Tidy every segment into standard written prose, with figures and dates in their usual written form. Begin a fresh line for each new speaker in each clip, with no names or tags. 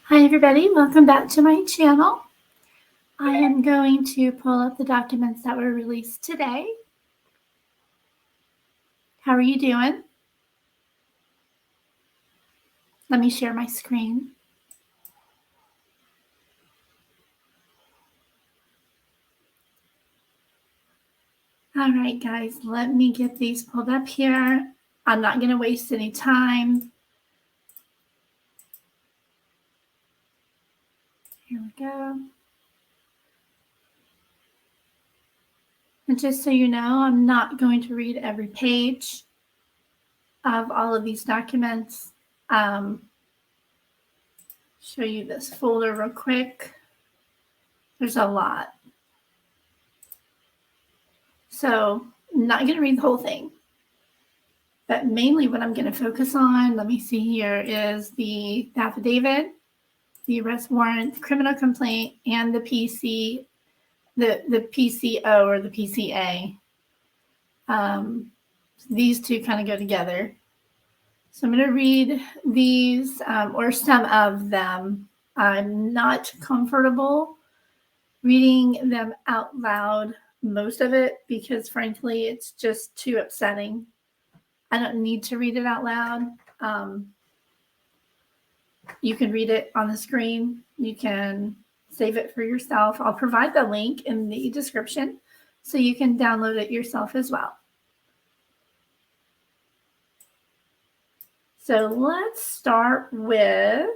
Hi everybody, welcome back to my channel. I am going to pull up the documents that were released today. How are you doing? Let me share my screen. All right, guys, let me get these pulled up here. I'm not going to waste any time. Here we go. And just so you know, I'm not going to read every page of all of these documents. Show you this folder real quick. There's a lot. So I'm not going to read the whole thing. But mainly what I'm going to focus on, let me see here, is the affidavit, the arrest warrant, the criminal complaint, and the PCO or the PCA. These two kind of go together. So I'm going to read these or some of them. I'm not comfortable reading them out loud, most of it, because frankly, it's just too upsetting. I don't need to read it out loud. You can read it on the screen. You can save it for yourself. I'll provide the link in the description so you can download it yourself as well. So let's start with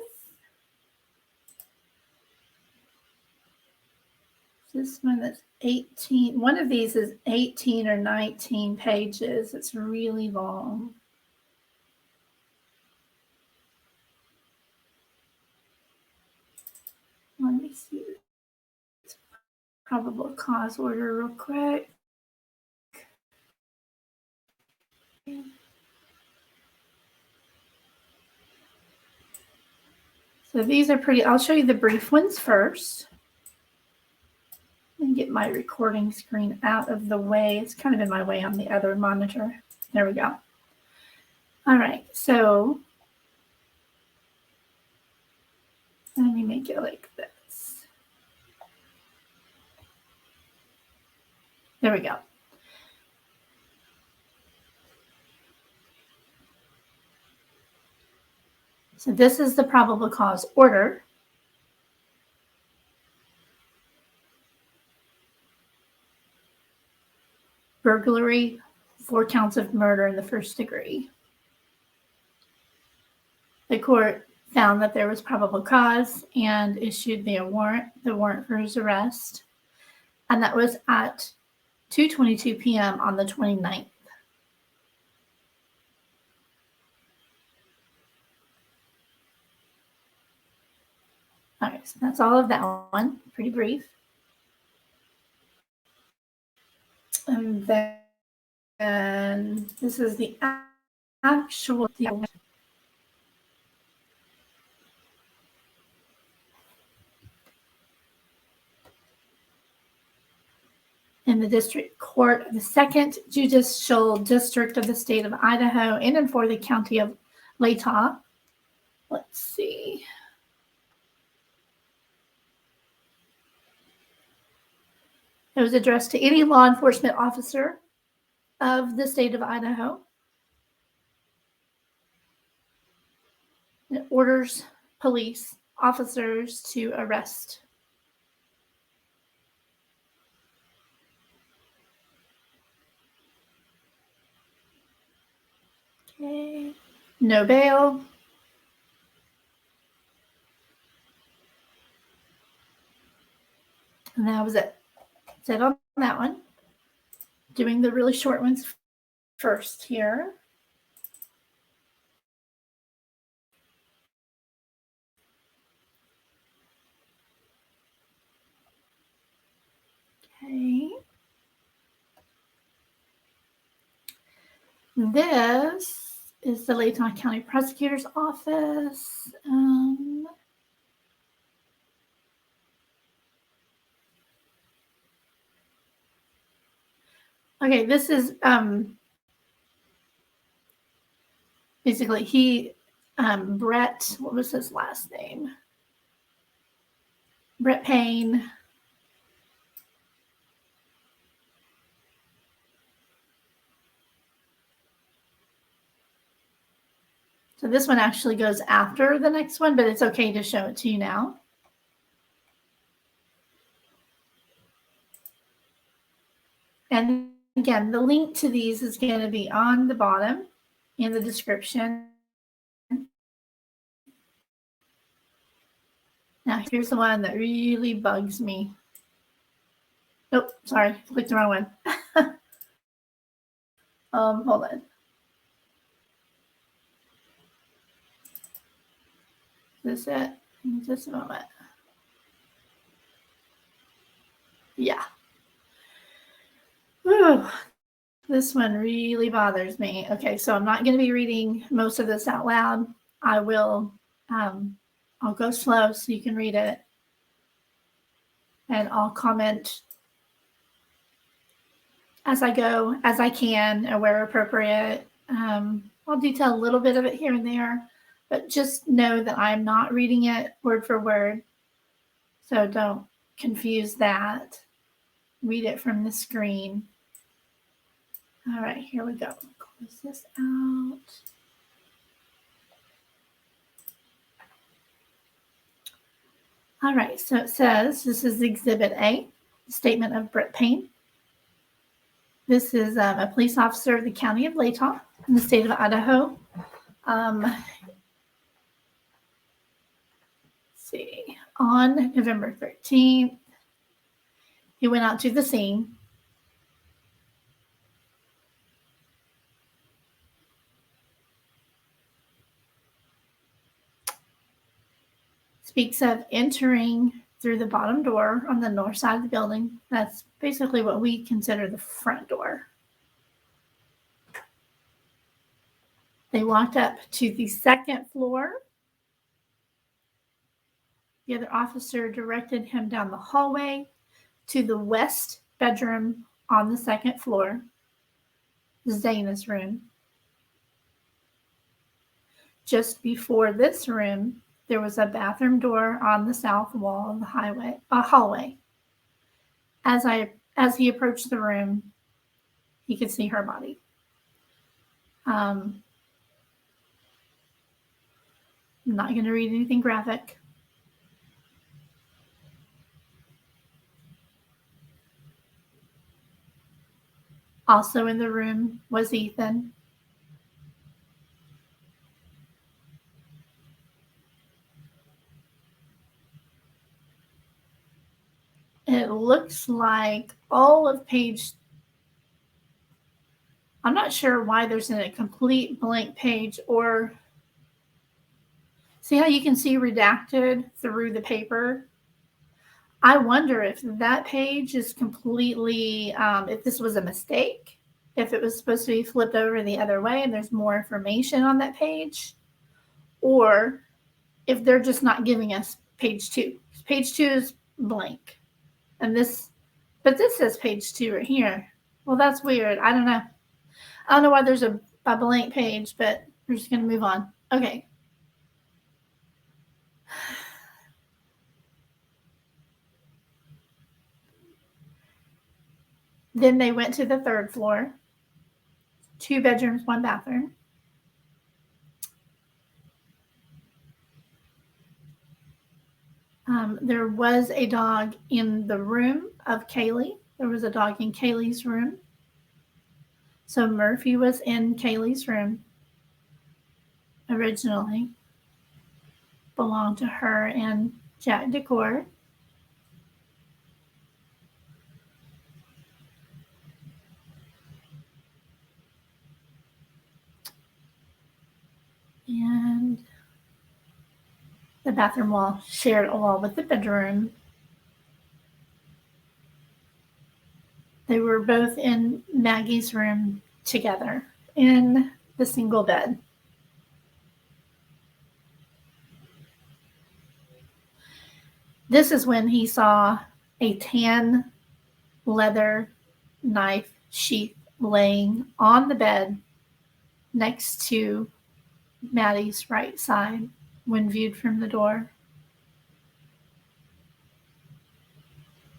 this one that's 18. One of these is 18 or 19 pages. It's really long. Let me see. It's probable cause order real quick. So these are pretty, I'll show you the brief ones first. And get my recording screen out of the way. It's kind of in my way on the other monitor. There we go. All right, so let me make it like this. There we go. So this is the probable cause order. Burglary, 4 counts of murder in the first degree. The court found that there was probable cause and issued the warrant for his arrest. And that was at 2:22 p.m. on the 29th. All right, so that's all of that one, pretty brief. And then this is the actual in the district court of the 2nd Judicial District of the state of Idaho in and for the county of Sleuthin. Let's see. It was addressed to any law enforcement officer of the state of Idaho. It orders police officers to arrest. Okay, no bail. And that was it. That's it on that one. Doing the really short ones first here. Okay. This is the Sleuthin County Prosecutor's Office. Okay, this is basically Brett, what was his last name? Brett Payne. So this one actually goes after the next one, but it's okay to show it to you now. And again, the link to these is going to be on the bottom in the description. Now, here's the one that really bugs me. Oh, sorry, clicked the wrong one. Hold on. Is this it? Just a moment. Yeah. Whew. This one really bothers me. Okay, so I'm not going to be reading most of this out loud. I will, I'll go slow so you can read it. And I'll comment as I go, as I can, and where appropriate. I'll detail a little bit of it here and there, but just know that I'm not reading it word for word. So don't confuse that. Read it from the screen. All right, here we go. Close this out. All right, so it says, this is Exhibit A, statement of Brett Payne. This is a police officer of the county of Latah in the state of Idaho. Let's see, on November 13th, he went out to the scene. Speaks of entering through the bottom door on the north side of the building. That's basically what we consider the front door. They walked up to the second floor. The other officer directed him down the hallway to the west bedroom on the second floor, Zana's room. Just before this room, there was a bathroom door on the south wall of the hallway. As he approached the room, he could see her body. I'm not going to read anything graphic. Also in the room was Ethan. It looks like all of page, I'm not sure why there's a complete blank page, or see how you can see redacted through the paper? I wonder if that page is completely, if this was a mistake, if it was supposed to be flipped over the other way and there's more information on that page, or if they're just not giving us page 2. Page 2 is blank. And this says page 2 right here. Well, that's weird. I don't know. I don't know why there's a blank page, but we're just going to move on. Okay. Then they went to the third floor. 2 bedrooms, 1 bathroom. There was a dog in the room of Kaylee. There was a dog in Kaylee's room. So Murphy was in Kaylee's room originally. Belonged to her and Jack Decor. And the bathroom wall shared a wall with the bedroom. They were both in Maggie's room together in the single bed. This is when he saw a tan leather knife sheath laying on the bed next to Maddie's right side when viewed from the door.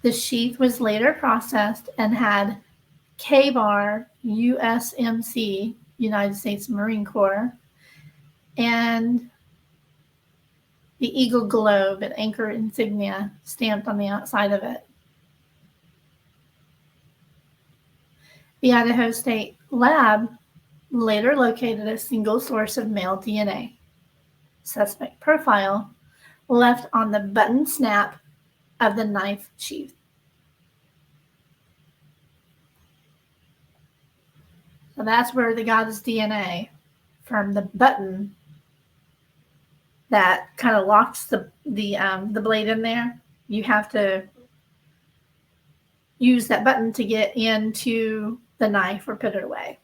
The sheath was later processed and had K-bar USMC, United States Marine Corps, and the Eagle Globe and anchor insignia stamped on the outside of it. The Idaho State Lab later located a single source of male DNA. Suspect profile left on the button snap of the knife sheath. So that's where they got his DNA, from the button that kind of locks the blade in there. You have to use that button to get into the knife or put it away.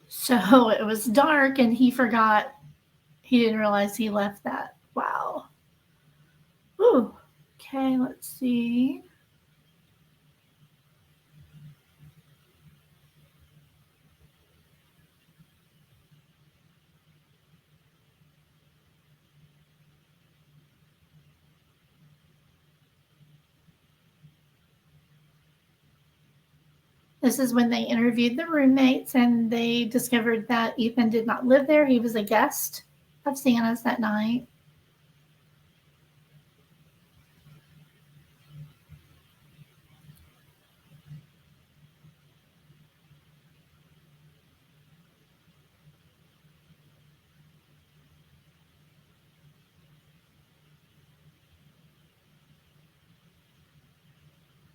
So it was dark and he forgot. He didn't realize he left that. Wow. Ooh. Okay, let's see. This is when they interviewed the roommates and they discovered that Ethan did not live there. He was a guest of Santa's that night.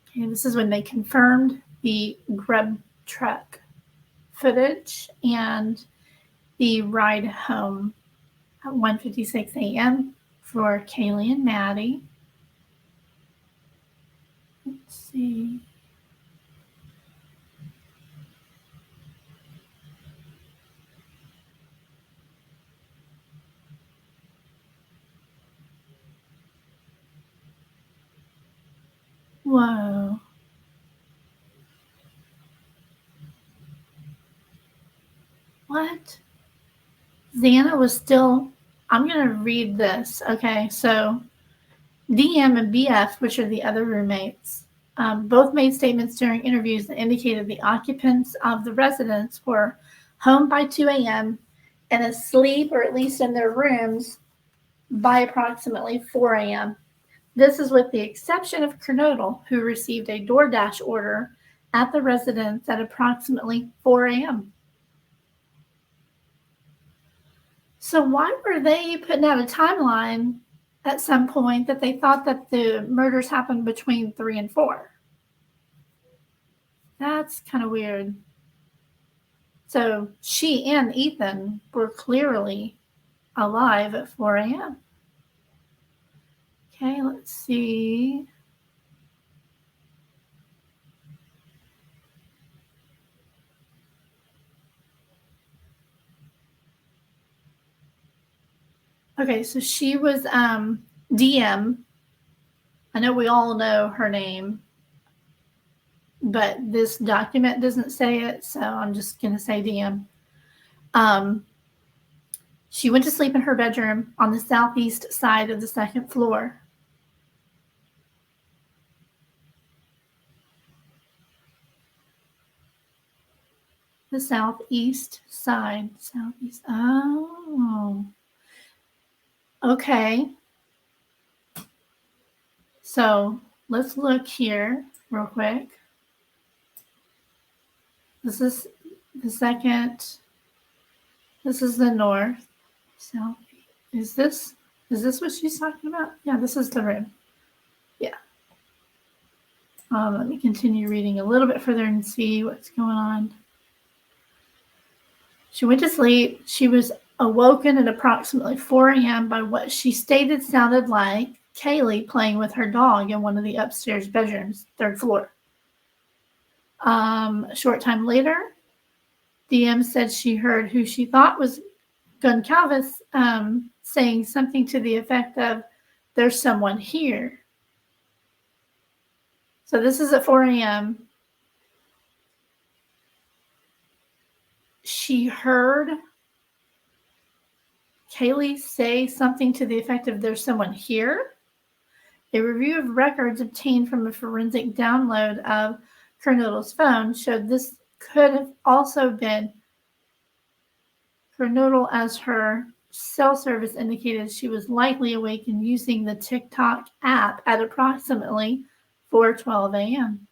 Okay, this is when they confirmed the grub truck footage and the ride home at 1:56 a.m. for Kaylee and Maddie. Let's see. Whoa. What? Xana was still. I'm going to read this. Okay, so DM and BF, which are the other roommates, both made statements during interviews that indicated the occupants of the residence were home by 2 a.m. and asleep, or at least in their rooms, by approximately 4 a.m. This is with the exception of Kernodle, who received a DoorDash order at the residence at approximately 4 a.m. So why were they putting out a timeline at some point that they thought that the murders happened between 3 and 4? That's kind of weird. So she and Ethan were clearly alive at 4 a.m. Okay, let's see. Okay, so she was DM. I know we all know her name, but this document doesn't say it, so I'm just going to say DM. She went to sleep in her bedroom on the southeast side of the second floor. The southeast side. Southeast. Oh. Okay. So let's look here real quick. This is the second. This is the north. South. Is this what she's talking about? Yeah, this is the room. Yeah. Let me continue reading a little bit further and see what's going on. She went to sleep. She was awoken at approximately 4 a.m. by what she stated sounded like Kaylee playing with her dog in one of the upstairs bedrooms, third floor. A short time later, DM said she heard who she thought was Goncalves saying something to the effect of, "There's someone here." So this is at 4 a.m. She heard Kaylee say something to the effect of, "There's someone here." A review of records obtained from a forensic download of Kernodle's phone showed this could have also been Kernodle, as her cell service indicated she was likely awake and using the TikTok app at approximately 4:12 a.m.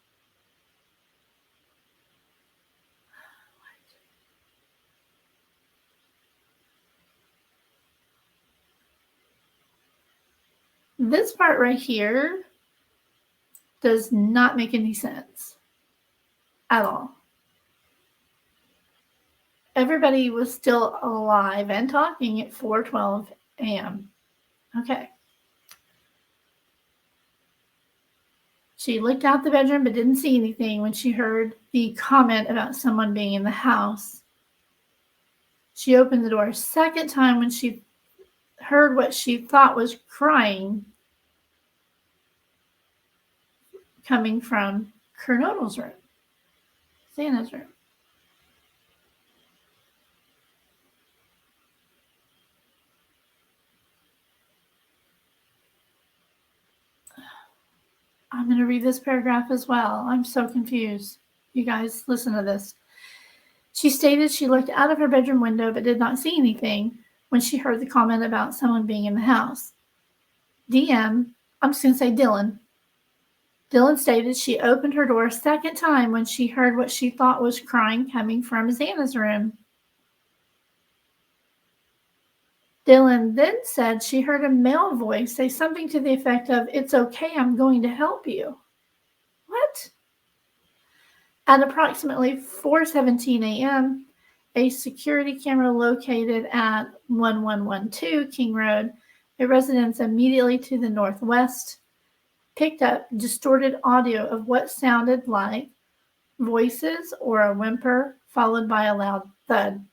This part right here does not make any sense at all. Everybody was still alive and talking at 4:12 a.m. Okay. She looked out the bedroom but didn't see anything when she heard the comment about someone being in the house. She opened the door a second time when she heard what she thought was crying coming from Kernodle's room, Santa's room. I'm going to read this paragraph as well. I'm so confused. You guys, listen to this. She stated she looked out of her bedroom window but did not see anything when she heard the comment about someone being in the house. I'm just going to say Dylan. Dylan stated she opened her door a second time when she heard what she thought was crying coming from Xana's room. Dylan then said she heard a male voice say something to the effect of, "It's okay, I'm going to help you." What? At approximately 4:17 a.m., a security camera located at 1112 King Road, a residence immediately to the northwest, picked up distorted audio of what sounded like voices or a whimper followed by a loud thud.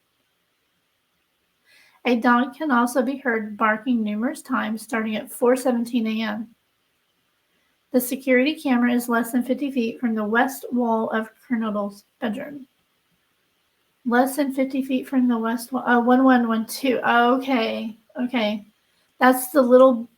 A dog can also be heard barking numerous times starting at 4:17 a.m. The security camera is less than 50 feet from the west wall of Kernodle's bedroom. Less than 50 feet from the west wall. 1112. Okay. That's the little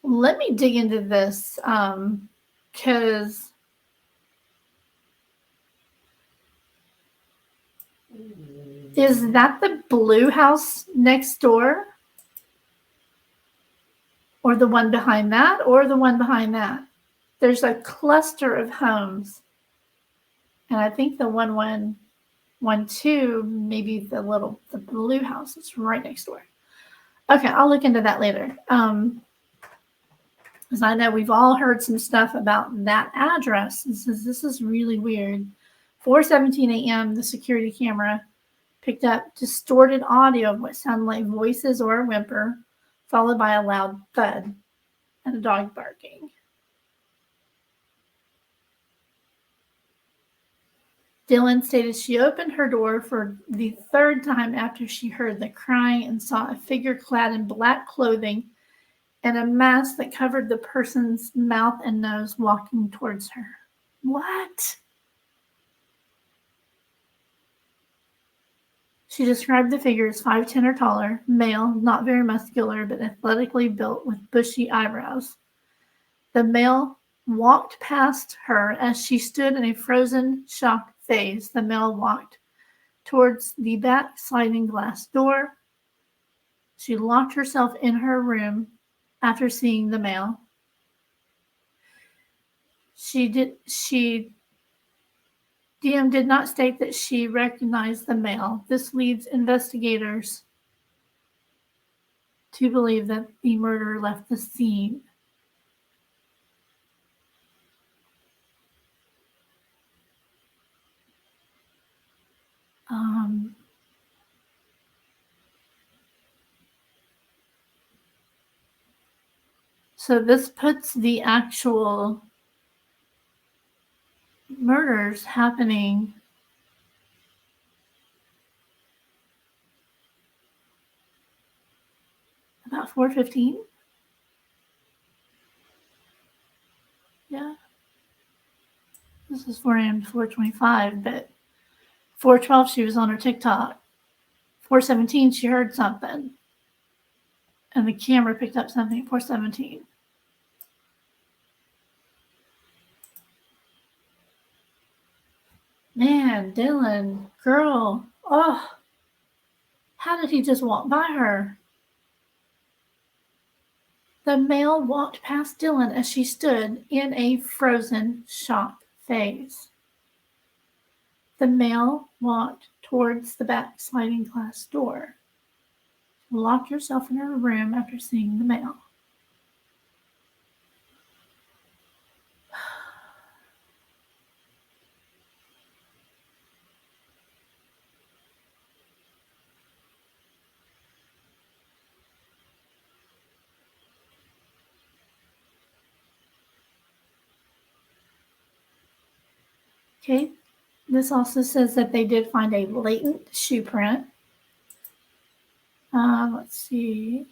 let me dig into this because is that the blue house next door? Or the one behind that? Or the one behind that? There's a cluster of homes. And I think the 1112, maybe the blue house is right next door. Okay, I'll look into that later. Because I know we've all heard some stuff about that address. This is really weird. 4:17 a.m., the security camera picked up distorted audio of what sounded like voices or a whimper, followed by a loud thud and a dog barking. Dylan stated she opened her door for the third time after she heard the crying and saw a figure clad in black clothing and a mask that covered the person's mouth and nose walking towards her. What? She described the figure as 5'10" or taller, male, not very muscular, but athletically built with bushy eyebrows. The male walked past her as she stood in a frozen, shocked phase. The male walked towards the back sliding glass door. She locked herself in her room after seeing the male. DM did not state that she recognized the male. This leads investigators to believe that the murderer left the scene. So this puts the actual murders happening about 4:15. Yeah. This is 4 a.m. to 4:25, but 4:12, she was on her TikTok. 4:17, she heard something. And the camera picked up something at 4:17. Man, Dylan, girl, oh, how did he just walk by her? The male walked past Dylan as she stood in a frozen shock phase. The male walked towards the back sliding glass door. Locked herself in her room after seeing the male. Okay, this also says that they did find a latent shoe print. Let's see.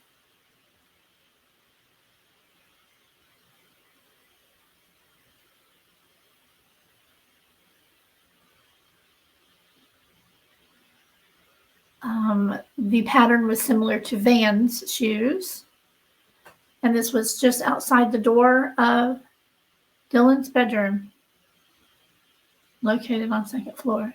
The pattern was similar to Van's shoes. And this was just outside the door of Dylan's bedroom, located on second floor.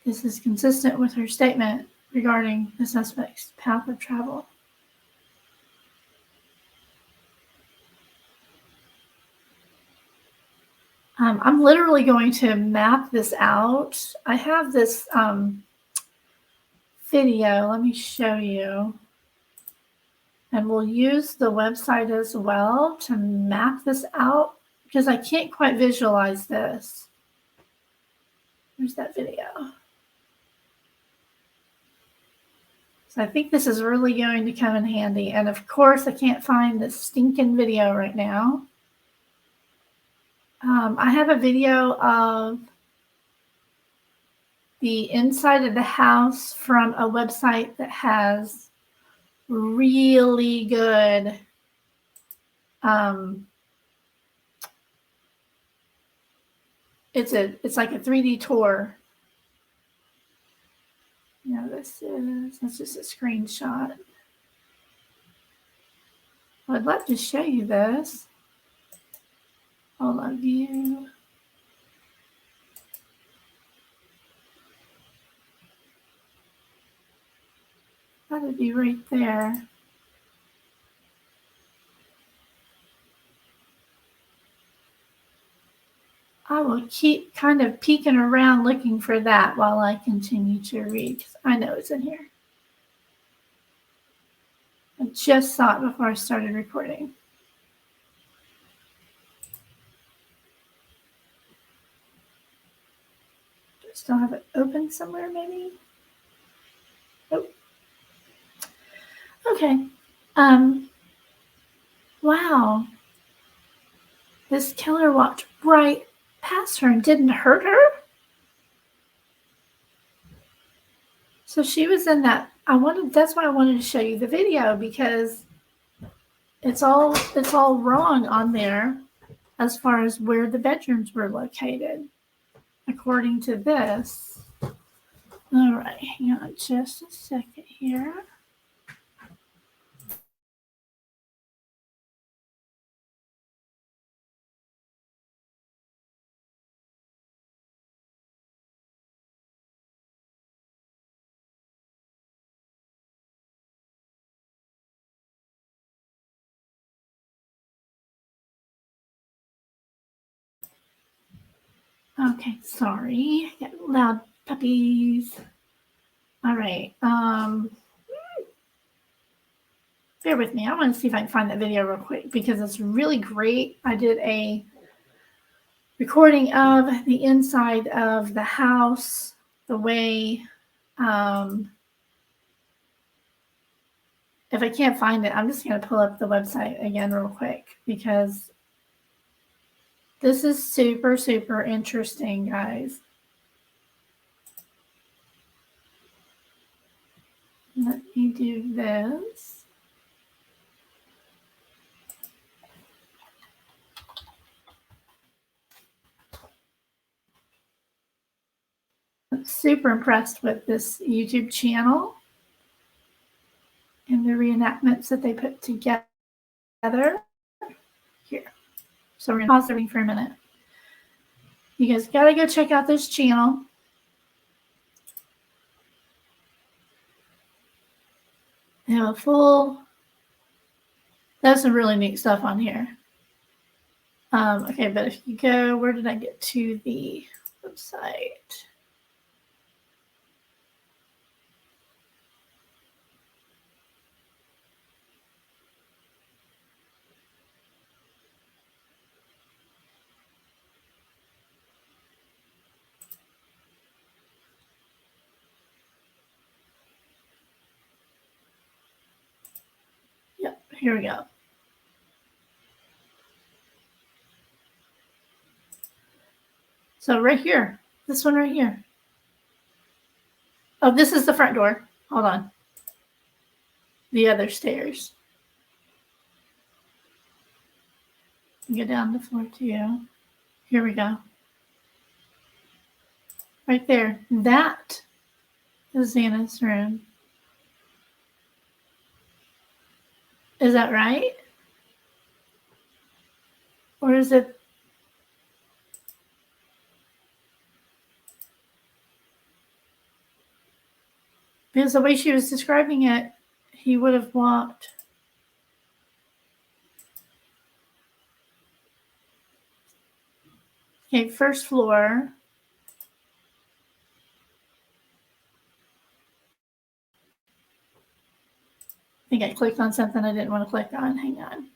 This is consistent with her statement regarding the suspect's path of travel. I'm literally going to map this out. I have this video. Let me show you. And we'll use the website as well to map this out because I can't quite visualize this. Where's that video? So I think this is really going to come in handy. And of course, I can't find the stinking video right now. I have a video of the inside of the house from a website that has really good it's like a 3D tour. Yeah, that's just a screenshot. I'd love to show you this. All of you. That'd be right there. I will keep kind of peeking around looking for that while I continue to read, because I know it's in here. I just saw it before I started recording. Do I still have it open somewhere, maybe? Oh. Okay. Wow. This killer walked right past her and didn't hurt her? So she was in that. That's why I wanted to show you the video, because it's all wrong on there as far as where the bedrooms were located, according to this. All right, hang on just a second here. Okay, sorry. Got loud puppies. All right. Bear with me. I want to see if I can find that video real quick because it's really great. I did a recording of the inside of the house, the way. If I can't find it, I'm just going to pull up the website again real quick because this is super, super interesting, guys. Let me do this. super impressed with this YouTube channel and the reenactments that they put together. Here. So we're going to pause the reading for a minute. You guys got to go check out this channel. They have a full, there's some really neat stuff on here. Okay, but if you go, where did I get to the website? Yep, here we go. So right here, this one right here. Oh, this is the front door. Hold on. The other stairs. Go down the floor too. Here we go. Right there. That is Xana's room. Is that right? Or is it? Because the way she was describing it, he would have walked. Okay, first floor. I think I clicked on something I didn't want to click on. Hang on.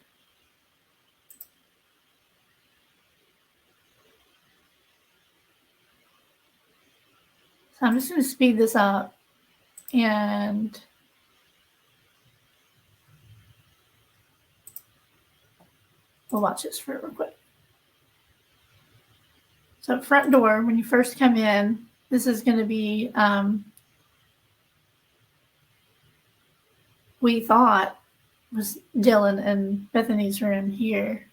So I'm just going to speed this up and we'll watch this for real quick. So front door, when you first come in, this is going to be, we thought was Dylan and Bethany's room here.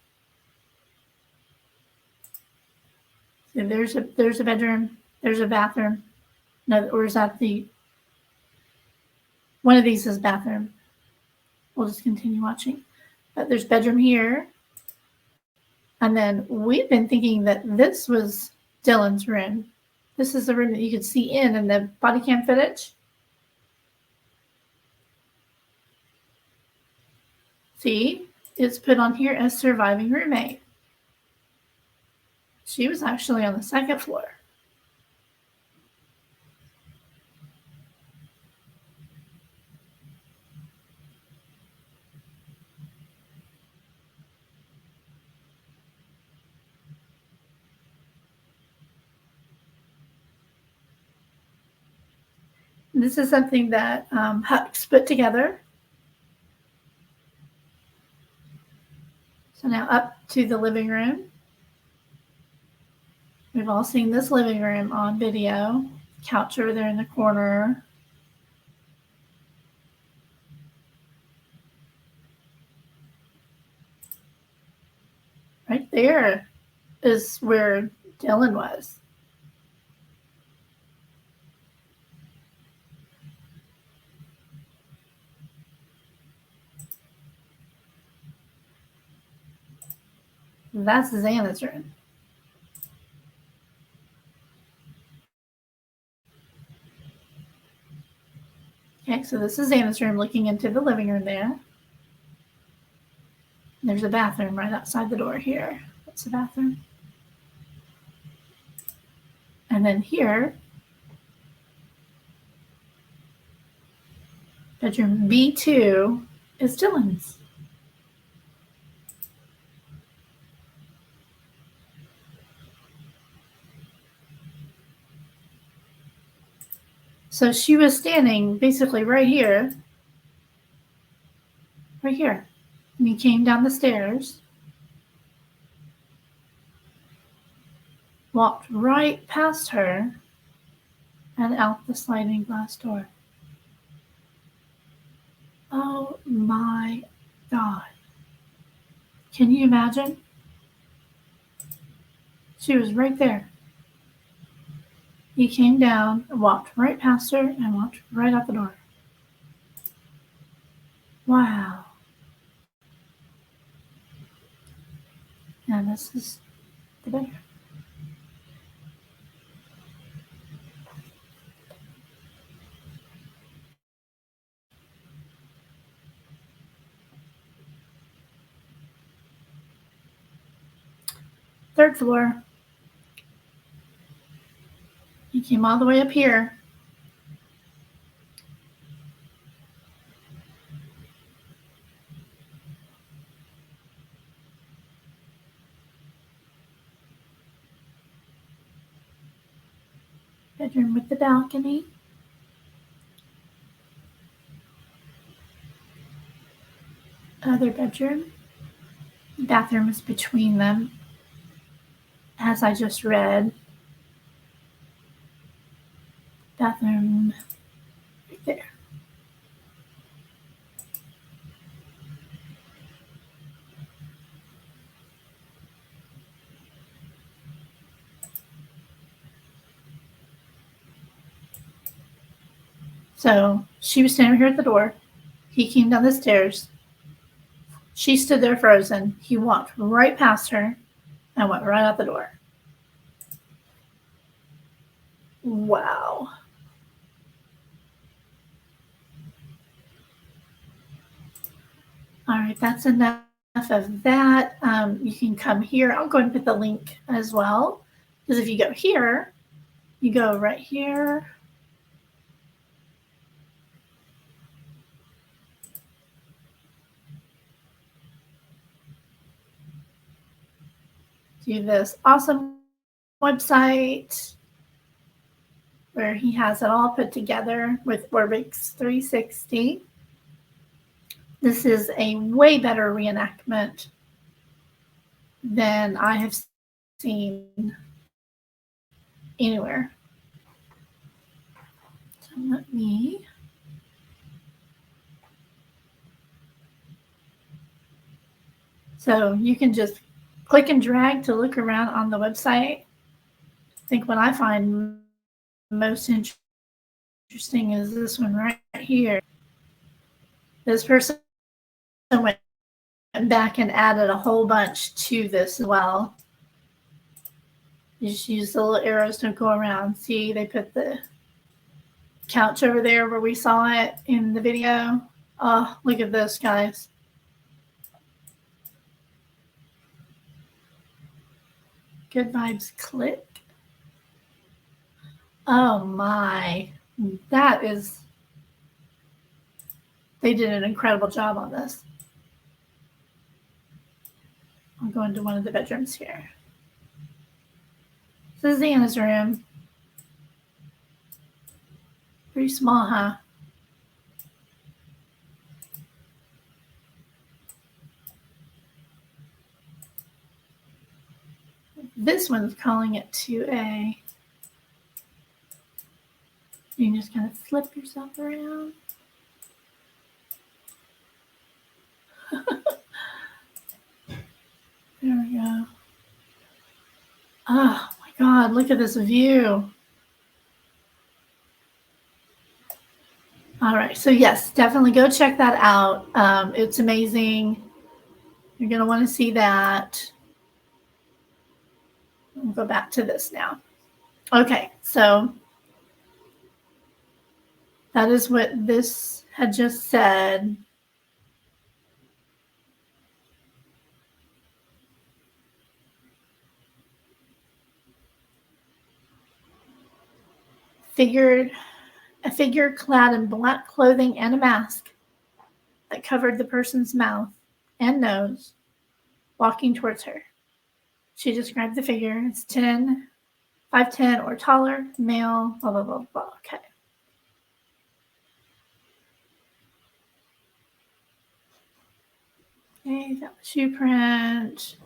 So there's a bedroom, there's a bathroom. No, or is that the, one of these is bathroom. We'll just continue watching. But there's bedroom here. And then we've been thinking that this was Dylan's room. This is the room that you could see in the body cam footage. See, it's put on here as surviving roommate. She was actually on the second floor. This is something that Huck's put together. So now up to the living room. We've all seen this living room on video. Couch over there in the corner. Right there is where Dylan was. That's Xana's room. Okay, so this is Xana's room looking into the living room there. There's a bathroom right outside the door here. That's the bathroom. And then here, bedroom B2 is Dylan's. So she was standing basically right here. Right here. And he came down the stairs. Walked right past her and out the sliding glass door. Oh my God. Can you imagine? She was right there. He came down, walked right past her, and walked right out the door. Wow. And this is the bedroom. Third floor. He came all the way up here. Bedroom with the balcony. Other bedroom. Bathroom is between them, as I just read. Bathroom right there. So she was standing here at the door. He came down the stairs. She stood there frozen. He walked right past her and went right out the door. Wow. All right, that's enough of that. You can come here. I'll go ahead and put the link as well. Because if you go here, you go right here. To this awesome website where he has it all put together with Orbix 360. This is a way better reenactment than I have seen anywhere. So let me So you can just click and drag to look around on the website. I think what I find most interesting is this one right here. This person went back and added a whole bunch to this as well. You just use the little arrows to go around. See, they put the couch over there where we saw it in the video. Oh, look at this, guys. Good vibes, click. Oh my, that is, they did an incredible job on this. I'll go into one of the bedrooms here. This is Anna's room. Pretty small, huh? This one's calling it 2A. You can just kind of flip yourself around. There we go. Oh my God, look at this view. All right, so yes, definitely go check that out. It's amazing. You're gonna want to see that. We'll go back to this now. Okay, so that is what this had just said. A figure clad in black clothing and a mask that covered the person's mouth and nose, walking towards her. She described the figure as 5'10" or taller, male, blah, blah, blah, blah. Okay. Okay, that was shoe print.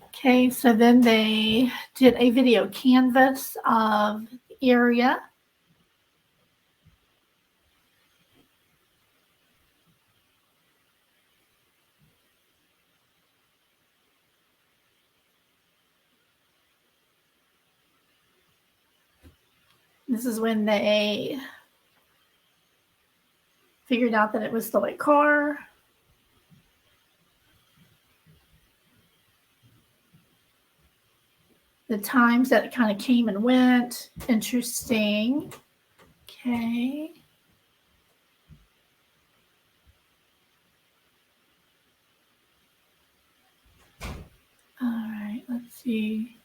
Okay, so then they did a video canvas of the area. This is when they figured out that it was the white car. The times that it kind of came and went. Interesting. Okay. All right, let's see.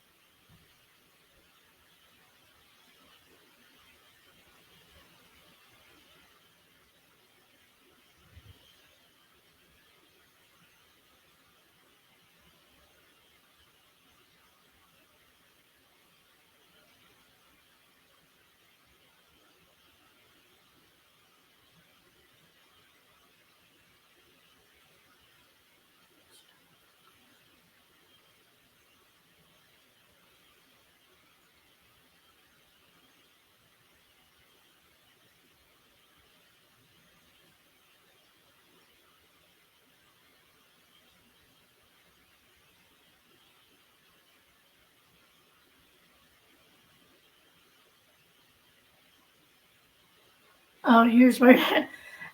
Oh, here's where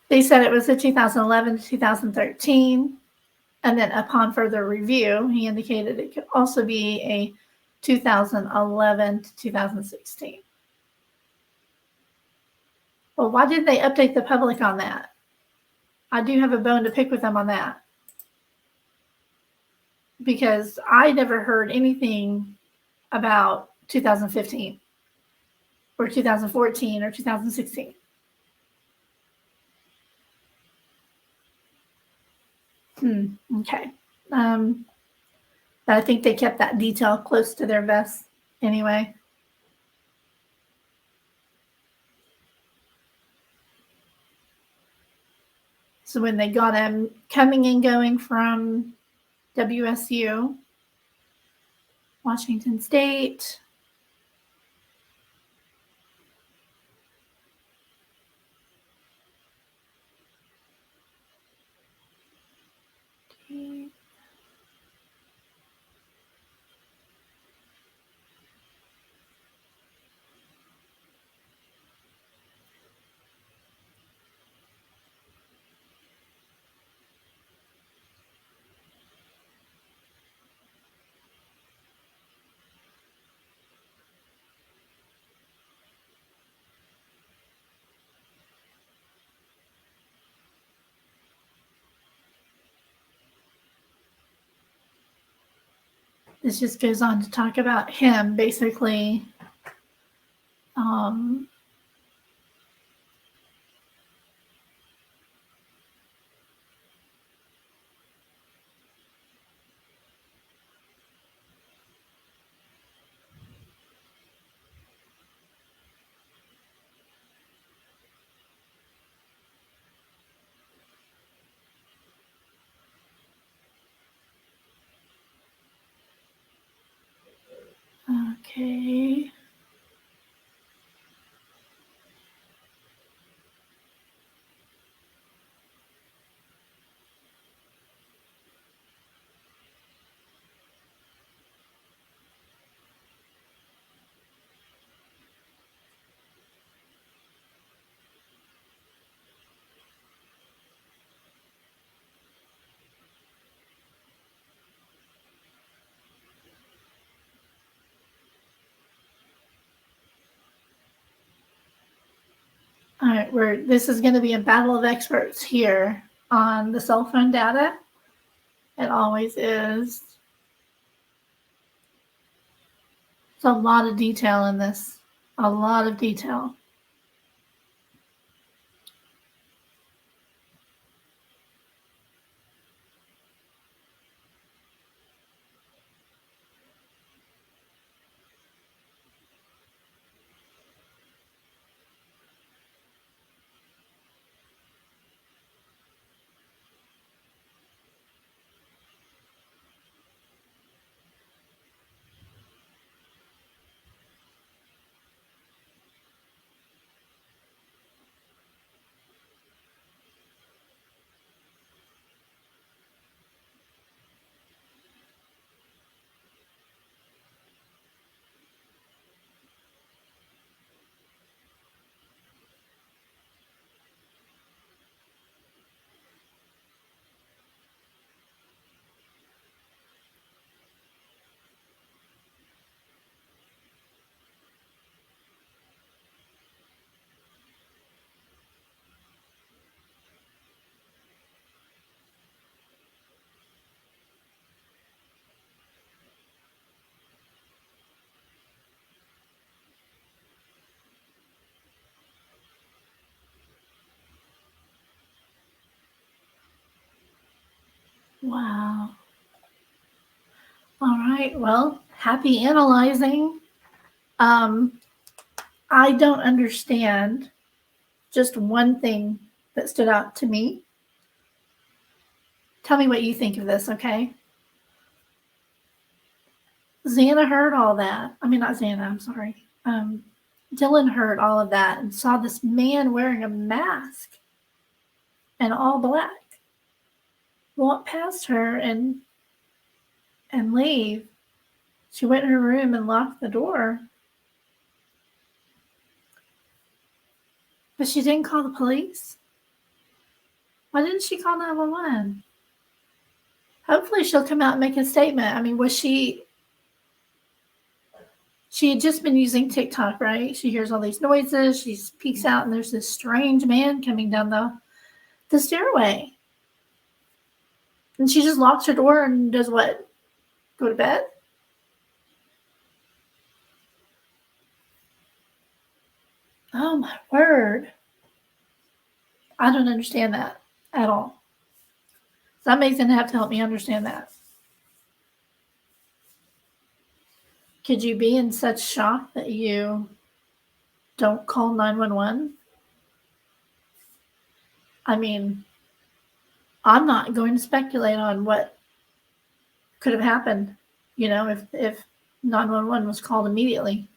they said it was a 2011 to 2013. And then upon further review, he indicated it could also be a 2011 to 2016. Well, why didn't they update the public on that? I do have a bone to pick with them on that. Because I never heard anything about 2015 or 2014 or 2016. Okay. But I think they kept that detail close to their vest anyway. So when they got him coming and going from WSU, Washington State, this just goes on to talk about him basically. Okay. All right, this is going to be a battle of experts here on the cell phone data. It always is. There's a lot of detail in this. A lot of detail. Wow. All right. Well, happy analyzing. I don't understand just one thing that stood out to me. Tell me what you think of this, okay? Xana heard all that. I mean, not Xana, I'm sorry. Dylan heard all of that and saw this man wearing a mask and all black walk past her and leave. She went in her room and locked the door. But she didn't call the police. Why didn't she call 911? Hopefully she'll come out and make a statement. I mean, she had just been using TikTok, right? She hears all these noises. She peeks out and there's this strange man coming down the stairway. And she just locks her door and does what? Go to bed? Oh my word. I don't understand that at all. Somebody's going to have to help me understand that. Could you be in such shock that you don't call 911? I mean, I'm not going to speculate on what could have happened, if 911 was called immediately,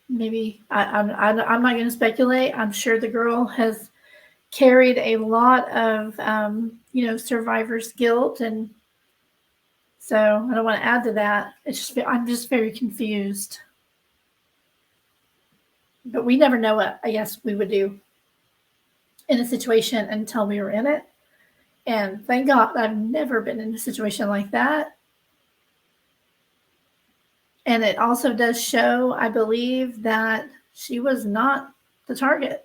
Maybe I'm not going to speculate. I'm sure the girl has carried a lot of, survivor's guilt. And so I don't want to add to that. I'm just very confused. But we never know what I guess we would do in a situation until we were in it. And thank God I've never been in a situation like that. And it also does show, I believe, that she was not the target.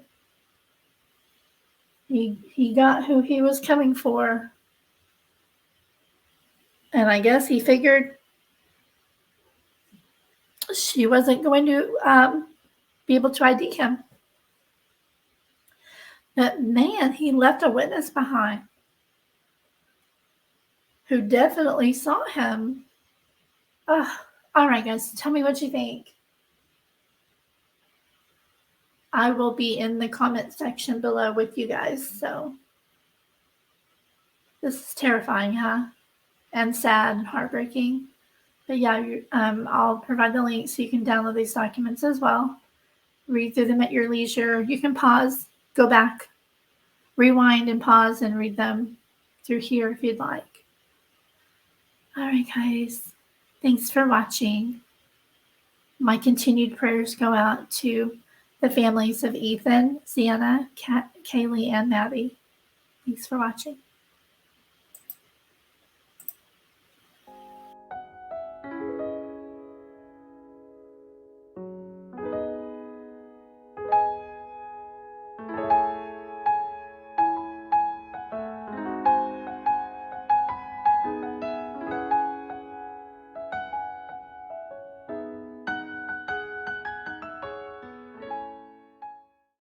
He got who he was coming for. And I guess he figured she wasn't going to be able to ID him. But man, he left a witness behind who definitely saw him. All right, guys, tell me what you think. I will be in the comment section below with you guys. So this is terrifying, huh? And sad and heartbreaking. But yeah, I'll provide the link so you can download these documents as well. Read through them at your leisure. You can pause, go back, rewind and pause and read them through here if you'd like. All right, guys. Thanks for watching. My continued prayers go out to the families of Ethan, Sienna, Kaylee, and Maddie. Thanks for watching.